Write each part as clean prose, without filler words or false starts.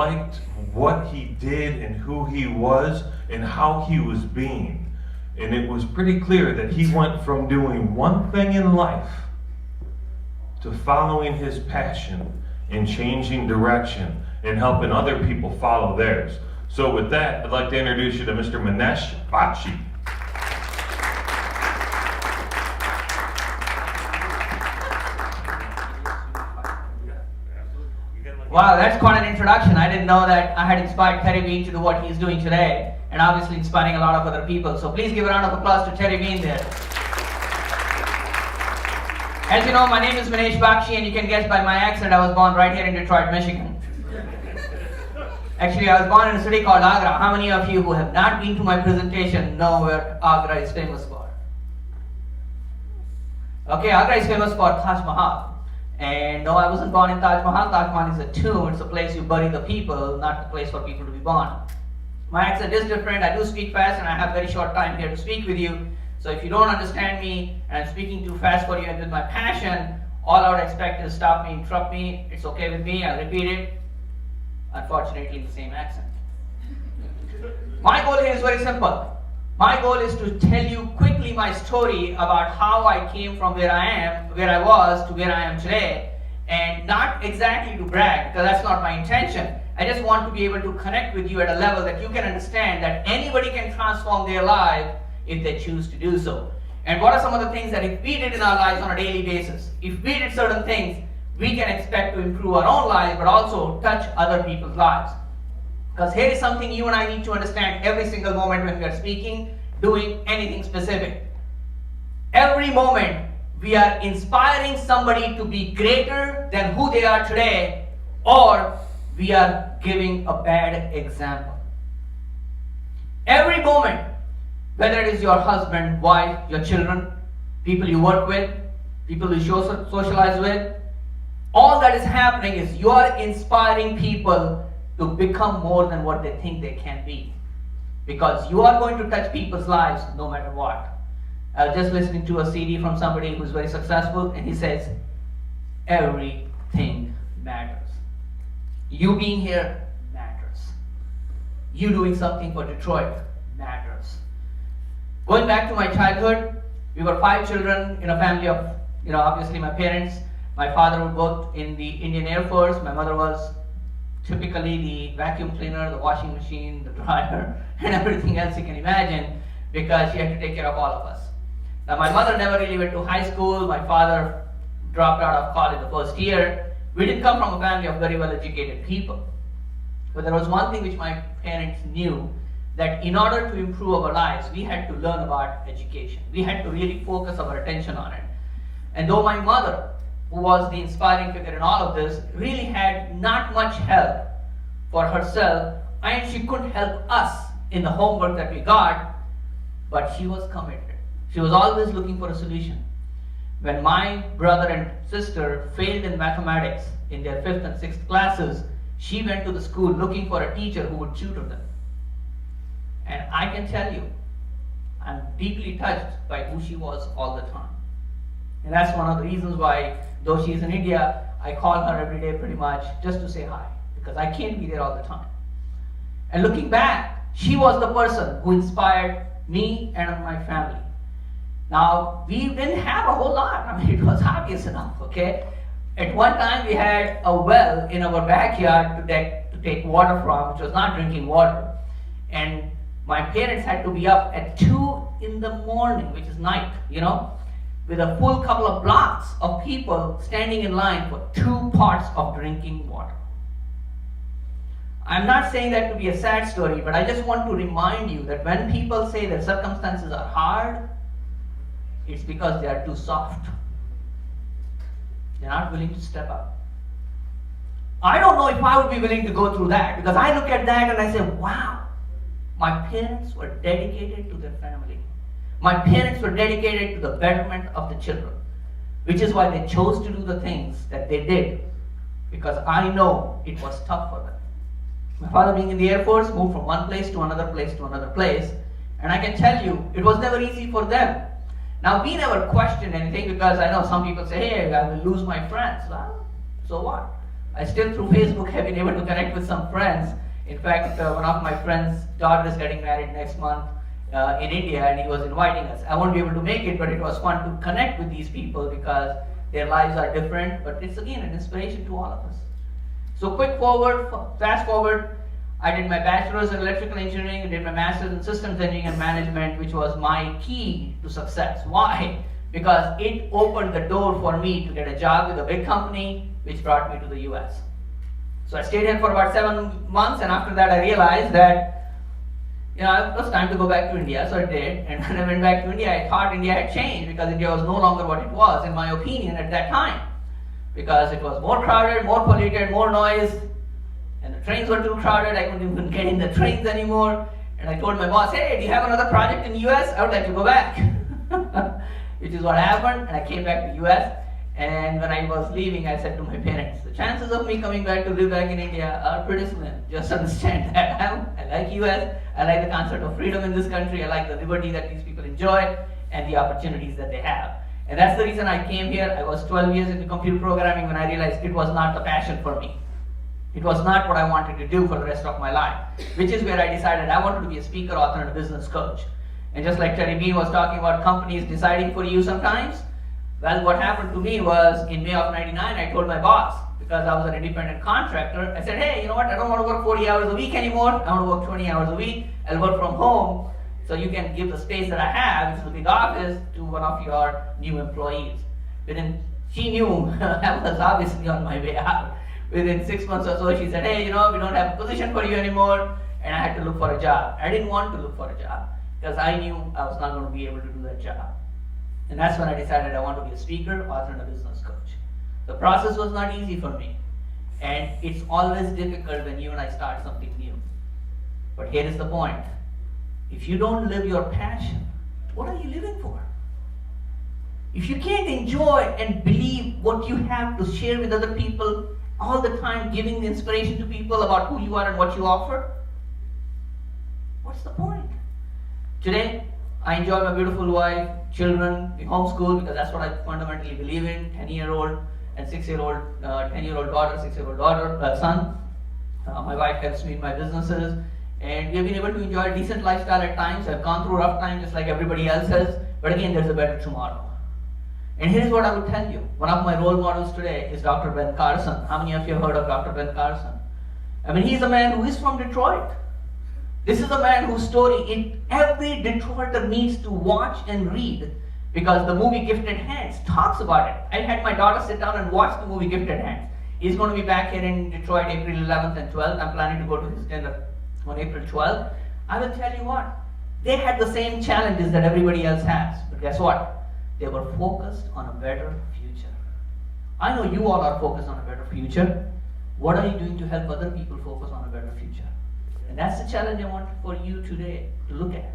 liked what he did and who he was and how he was being. And it was pretty clear that he went from doing one thing in life to following his passion and changing direction and helping other people follow theirs. So with that, I'd like to introduce you to Mr. Minesh Baxi. Wow, that's quite an introduction. I didn't know that I had inspired Terry Bean to do what he's doing today, and obviously inspiring a lot of other people. So please give a round of applause to Terry Bean there. As you know, my name is Minesh Baxi, and you can guess by my accent, I was born right here in Detroit, Michigan. Actually, I was born in a city called Agra. How many of you who have not been to my presentation know where Agra is famous for? Okay, Agra is famous for Taj Mahal. And no, I wasn't born in Taj Mahal. Taj Mahal is a tomb. It's a place you bury the people, not a place for people to be born. My accent is different. I do speak fast, and I have very short time here to speak with you. So if you don't understand me, and I'm speaking too fast for you and with my passion, all I would expect is stop me, interrupt me. It's okay with me. I'll repeat it. Unfortunately, in the same accent. My goal here is very simple. My goal is to tell you quickly my story about how I came from where I was to where I am today, and not exactly to brag, because that's not my intention. I just want to be able to connect with you at a level that you can understand that anybody can transform their life if they choose to do so. And what are some of the things that if we did in our lives on a daily basis, if we did certain things, we can expect to improve our own lives, but also touch other people's lives. Because here is something you and I need to understand every single moment when we are speaking, doing anything specific. Every moment we are inspiring somebody to be greater than who they are today, or we are giving a bad example. Every moment, whether it is your husband, wife, your children, people you work with, people you socialize with, all that is happening is you are inspiring people to become more than what they think they can be. Because you are going to touch people's lives no matter what. I was just listening to a CD from somebody who's very successful, and he says, everything matters. You being here matters. You doing something for Detroit matters. Going back to my childhood, we were 5 children in a family of, obviously my parents. My father worked in the Indian Air Force. My mother was typically the vacuum cleaner, the washing machine, the dryer, and everything else you can imagine, because she had to take care of all of us. Now, my mother never really went to high school. My father dropped out of college the first year. We didn't come from a family of very well-educated people. But there was one thing which my parents knew, that in order to improve our lives, we had to learn about education. We had to really focus our attention on it. And though my mother, who was the inspiring figure in all of this, really had not much help for herself, and she couldn't help us in the homework that we got, but she was committed. She was always looking for a solution. When my brother and sister failed in mathematics in their 5th and 6th classes, she went to the school looking for a teacher who would tutor them. And I can tell you, I'm deeply touched by who she was all the time. And that's one of the reasons why, though she's in India, I call her every day pretty much just to say hi, because I can't be there all the time. And looking back, she was the person who inspired me and my family. Now, we didn't have a whole lot. I mean, it was obvious enough, okay? At one time, we had a well in our backyard to take water from, which was not drinking water. And my parents had to be up at 2 in the morning, which is night, with a full couple of blocks of people standing in line for 2 pots of drinking water. I'm not saying that to be a sad story, but I just want to remind you that when people say that circumstances are hard, it's because they are too soft. They're not willing to step up. I don't know if I would be willing to go through that, because I look at that and I say, wow, my parents were dedicated to their family. My parents were dedicated to the betterment of the children, which is why they chose to do the things that they did, because I know it was tough for them. My father, being in the Air Force, moved from one place to another place to another place, and I can tell you, it was never easy for them. Now, we never questioned anything, because I know some people say, hey, I will lose my friends. Well, so what? I still through Facebook have been able to connect with some friends. In fact, one of my friend's daughter is getting married next month in India, and he was inviting us. I won't be able to make it, but it was fun to connect with these people because their lives are different, but it's again an inspiration to all of us. So fast forward, I did my bachelor's in electrical engineering, I did my master's in systems engineering and management, which was my key to success. Why? Because it opened the door for me to get a job with a big company, which brought me to the US. So I stayed here for about 7 months, and after that I realized that it was time to go back to India, so I did. And when I went back to India, I thought India had changed because India was no longer what it was, in my opinion, at that time. Because it was more crowded, more polluted, more noise, and the trains were too crowded, I couldn't even get in the trains anymore. And I told my boss, hey, do you have another project in the US? I would like to go back. Which is what happened, and I came back to US. And when I was leaving, I said to my parents, the chances of me coming back to live back in India are pretty slim. Just understand that. I like US, I like the concept of freedom in this country, I like the liberty that these people enjoy, and the opportunities that they have. And that's the reason I came here. I was 12 years into computer programming when I realized it was not the passion for me. It was not what I wanted to do for the rest of my life, which is where I decided I wanted to be a speaker, author, and a business coach. And just like Terry Bean was talking about companies deciding for you sometimes, well, what happened to me was in May of '99, I told my boss, because I was an independent contractor, I said, hey, you know what, I don't want to work 40 hours a week anymore, I want to work 20 hours a week, I'll work from home, so you can give the space that I have, which is a big office, to one of your new employees. She knew I was obviously on my way out. Within 6 months or so, she said, hey, we don't have a position for you anymore, and I had to look for a job. I didn't want to look for a job, because I knew I was not going to be able to do that job. And that's when I decided I want to be a speaker, author, and a business coach. The process was not easy for me. And it's always difficult when you and I start something new. But here is the point. If you don't live your passion, what are you living for? If you can't enjoy and believe what you have to share with other people all the time, giving the inspiration to people about who you are and what you offer, what's the point? Today, I enjoy my beautiful wife, children, we homeschool because that's what I fundamentally believe in. 10-year-old and 6-year-old, 10-year-old daughter, 6-year-old son. My wife helps me in my businesses, and we have been able to enjoy a decent lifestyle at times. I've gone through rough times just like everybody else has, but again, there's a better tomorrow. And here's what I would tell you. One of my role models today is Dr. Ben Carson. How many of you have heard of Dr. Ben Carson? I mean, he's a man who is from Detroit. This is a man whose story every Detroiter needs to watch and read, because the movie Gifted Hands talks about it. I had my daughter sit down and watch the movie Gifted Hands. He's going to be back here in Detroit April 11th and 12th. I'm planning to go to his dinner on April 12th. I will tell you what, they had the same challenges that everybody else has. But guess what? They were focused on a better future. I know you all are focused on a better future. What are you doing to help other people focus on a better future? And that's the challenge I want for you today to look at.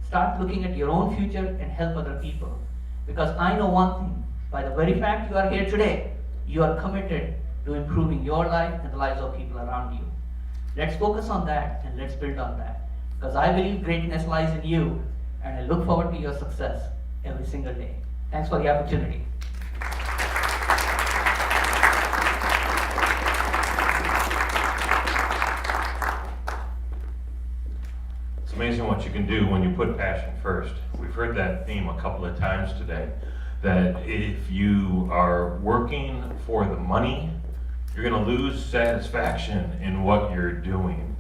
Start looking at your own future and help other people. Because I know one thing, by the very fact you are here today, you are committed to improving your life and the lives of people around you. Let's focus on that and let's build on that. Because I believe greatness lies in you, and I look forward to your success every single day. Thanks for the opportunity. It's amazing what you can do when you put passion first. We've heard that theme a couple of times today, that if you are working for the money, you're going to lose satisfaction in what you're doing.